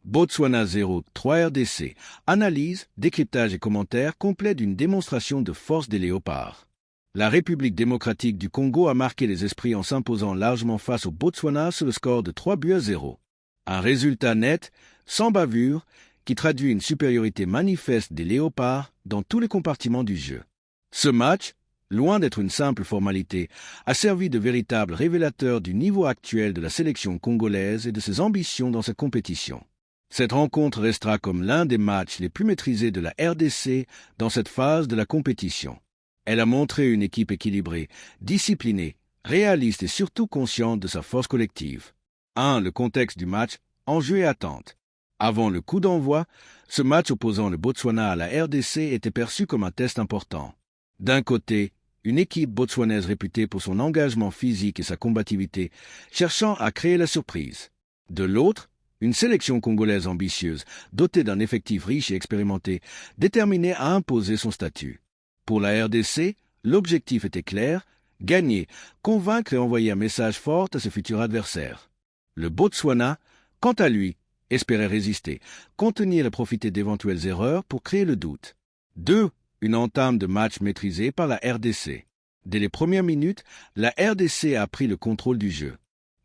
Botswana 0, 3 RDC. Analyse, décryptage et commentaires complets d'une démonstration de force des léopards. La République démocratique du Congo a marqué les esprits en s'imposant largement face au Botswana sur le score de 3-0. Un résultat net, sans bavure, qui traduit une supériorité manifeste des léopards dans tous les compartiments du jeu. Ce match, loin d'être une simple formalité, a servi de véritable révélateur du niveau actuel de la sélection congolaise et de ses ambitions dans cette compétition. Cette rencontre restera comme l'un des matchs les plus maîtrisés de la RDC dans cette phase de la compétition. Elle a montré une équipe équilibrée, disciplinée, réaliste et surtout consciente de sa force collective. 1. Le contexte du match, enjeu et attente. Avant le coup d'envoi, ce match opposant le Botswana à la RDC était perçu comme un test important. D'un côté, une équipe botswanaise réputée pour son engagement physique et sa combativité, cherchant à créer la surprise. De l'autre, une sélection congolaise ambitieuse, dotée d'un effectif riche et expérimenté, déterminée à imposer son statut. Pour la RDC, l'objectif était clair, gagner, convaincre et envoyer un message fort à ses futurs adversaires. Le Botswana, quant à lui, espérait résister, contenir et profiter d'éventuelles erreurs pour créer le doute. 2. Une entame de match maîtrisée par la RDC. Dès les premières minutes, la RDC a pris le contrôle du jeu.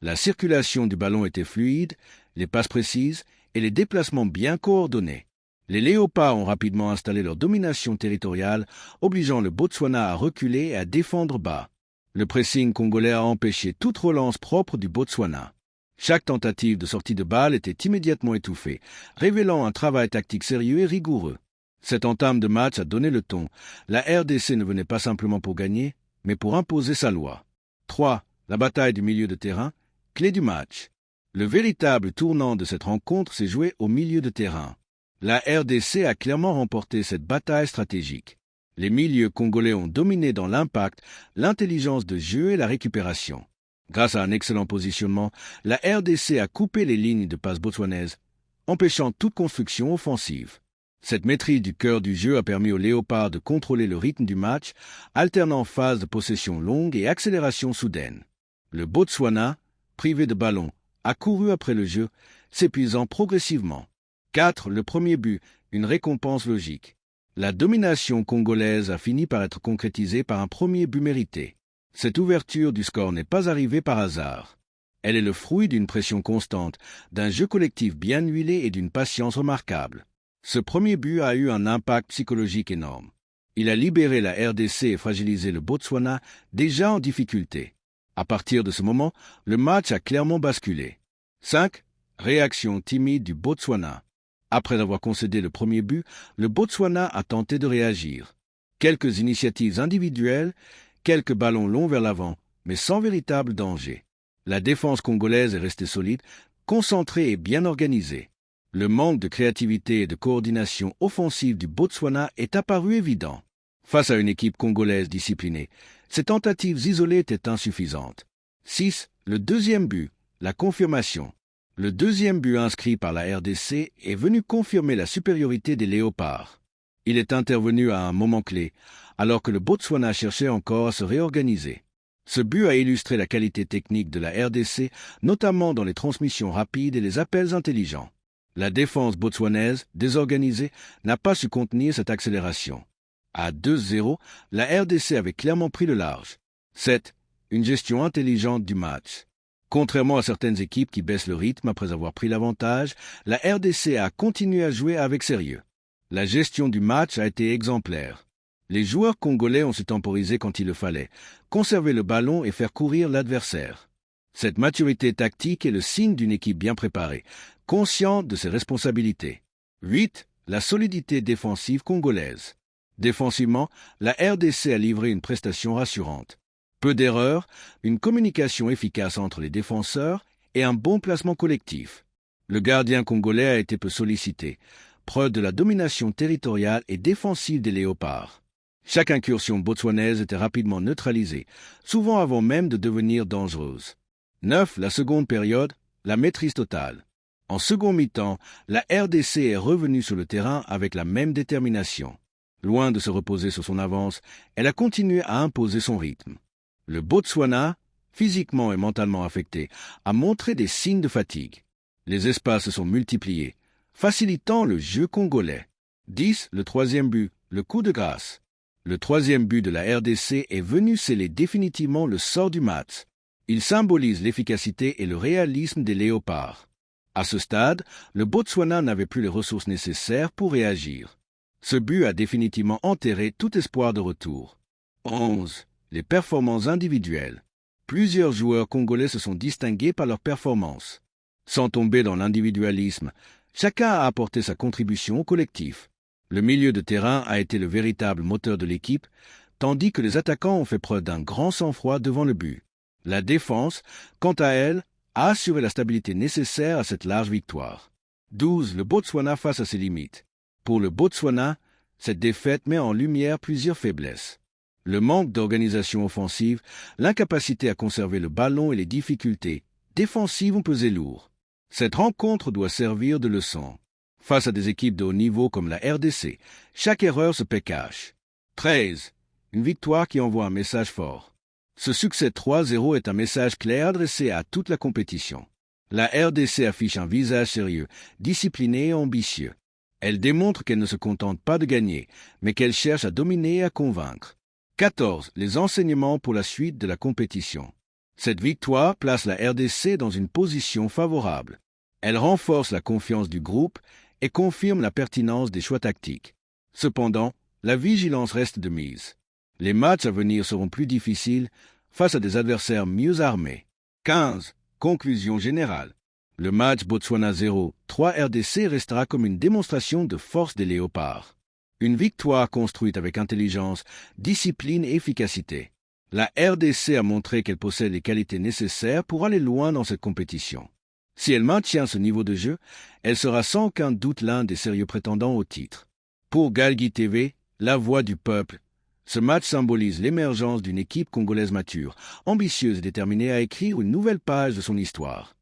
La circulation du ballon était fluide, les passes précises et les déplacements bien coordonnés. Les Léopards ont rapidement installé leur domination territoriale, obligeant le Botswana à reculer et à défendre bas. Le pressing congolais a empêché toute relance propre du Botswana. Chaque tentative de sortie de balle était immédiatement étouffée, révélant un travail tactique sérieux et rigoureux. Cette entame de match a donné le ton. La RDC ne venait pas simplement pour gagner, mais pour imposer sa loi. 3. La bataille du milieu de terrain, clé du match. Le véritable tournant de cette rencontre s'est joué au milieu de terrain. La RDC a clairement remporté cette bataille stratégique. Les milieux congolais ont dominé dans l'impact, l'intelligence de jeu et la récupération. Grâce à un excellent positionnement, la RDC a coupé les lignes de passe botswanaises, empêchant toute construction offensive. Cette maîtrise du cœur du jeu a permis aux Léopards de contrôler le rythme du match, alternant phases de possession longue et accélération soudaine. Le Botswana, privé de ballon, a couru après le jeu, s'épuisant progressivement. 4. Le premier but, une récompense logique. La domination congolaise a fini par être concrétisée par un premier but mérité. Cette ouverture du score n'est pas arrivée par hasard. Elle est le fruit d'une pression constante, d'un jeu collectif bien huilé et d'une patience remarquable. Ce premier but a eu un impact psychologique énorme. Il a libéré la RDC et fragilisé le Botswana, déjà en difficulté. À partir de ce moment, le match a clairement basculé. 5. Réaction timide du Botswana. Après avoir concédé le premier but, le Botswana a tenté de réagir. Quelques initiatives individuelles, quelques ballons longs vers l'avant, mais sans véritable danger. La défense congolaise est restée solide, concentrée et bien organisée. Le manque de créativité et de coordination offensive du Botswana est apparu évident. Face à une équipe congolaise disciplinée, ces tentatives isolées étaient insuffisantes. 6. Le deuxième but, la confirmation. Le deuxième but inscrit par la RDC est venu confirmer la supériorité des Léopards. Il est intervenu à un moment clé, alors que le Botswana cherchait encore à se réorganiser. Ce but a illustré la qualité technique de la RDC, notamment dans les transmissions rapides et les appels intelligents. La défense botswanaise, désorganisée, n'a pas su contenir cette accélération. À 2-0, la RDC avait clairement pris le large. 7. Une gestion intelligente du match. Contrairement à certaines équipes qui baissent le rythme après avoir pris l'avantage, la RDC a continué à jouer avec sérieux. La gestion du match a été exemplaire. Les joueurs congolais ont su temporiser quand il le fallait, conserver le ballon et faire courir l'adversaire. Cette maturité tactique est le signe d'une équipe bien préparée, consciente de ses responsabilités. 8. La solidité défensive congolaise. Défensivement, la RDC a livré une prestation rassurante. Peu d'erreurs, une communication efficace entre les défenseurs et un bon placement collectif. Le gardien congolais a été peu sollicité, preuve de la domination territoriale et défensive des Léopards. Chaque incursion botswanaise était rapidement neutralisée, souvent avant même de devenir dangereuse. 9. La seconde période, la maîtrise totale. En second mi-temps, la RDC est revenue sur le terrain avec la même détermination. Loin de se reposer sur son avance, elle a continué à imposer son rythme. Le Botswana, physiquement et mentalement affecté, a montré des signes de fatigue. Les espaces se sont multipliés, facilitant le jeu congolais. 10. Le troisième but, le coup de grâce. Le troisième but de la RDC est venu sceller définitivement le sort du match. Il symbolise l'efficacité et le réalisme des Léopards. À ce stade, le Botswana n'avait plus les ressources nécessaires pour réagir. Ce but a définitivement enterré tout espoir de retour. 11. Les performances individuelles. Plusieurs joueurs congolais se sont distingués par leurs performances. Sans tomber dans l'individualisme, chacun a apporté sa contribution au collectif. Le milieu de terrain a été le véritable moteur de l'équipe, tandis que les attaquants ont fait preuve d'un grand sang-froid devant le but. La défense, quant à elle, a assuré la stabilité nécessaire à cette large victoire. 12. Le Botswana face à ses limites. Pour le Botswana, cette défaite met en lumière plusieurs faiblesses. Le manque d'organisation offensive, l'incapacité à conserver le ballon et les difficultés défensives ont pesé lourd. Cette rencontre doit servir de leçon. Face à des équipes de haut niveau comme la RDC, chaque erreur se paie cash. 13. Une victoire qui envoie un message fort. Ce succès 3-0 est un message clair adressé à toute la compétition. La RDC affiche un visage sérieux, discipliné et ambitieux. Elle démontre qu'elle ne se contente pas de gagner, mais qu'elle cherche à dominer et à convaincre. 14. Les enseignements pour la suite de la compétition. Cette victoire place la RDC dans une position favorable. Elle renforce la confiance du groupe et confirme la pertinence des choix tactiques. Cependant, la vigilance reste de mise. Les matchs à venir seront plus difficiles face à des adversaires mieux armés. 15. Conclusion générale. Le match Botswana 0-3 RDC restera comme une démonstration de force des Léopards. Une victoire construite avec intelligence, discipline et efficacité. La RDC a montré qu'elle possède les qualités nécessaires pour aller loin dans cette compétition. Si elle maintient ce niveau de jeu, elle sera sans aucun doute l'un des sérieux prétendants au titre. Pour Galgui TV, la voix du peuple, ce match symbolise l'émergence d'une équipe congolaise mature, ambitieuse et déterminée à écrire une nouvelle page de son histoire.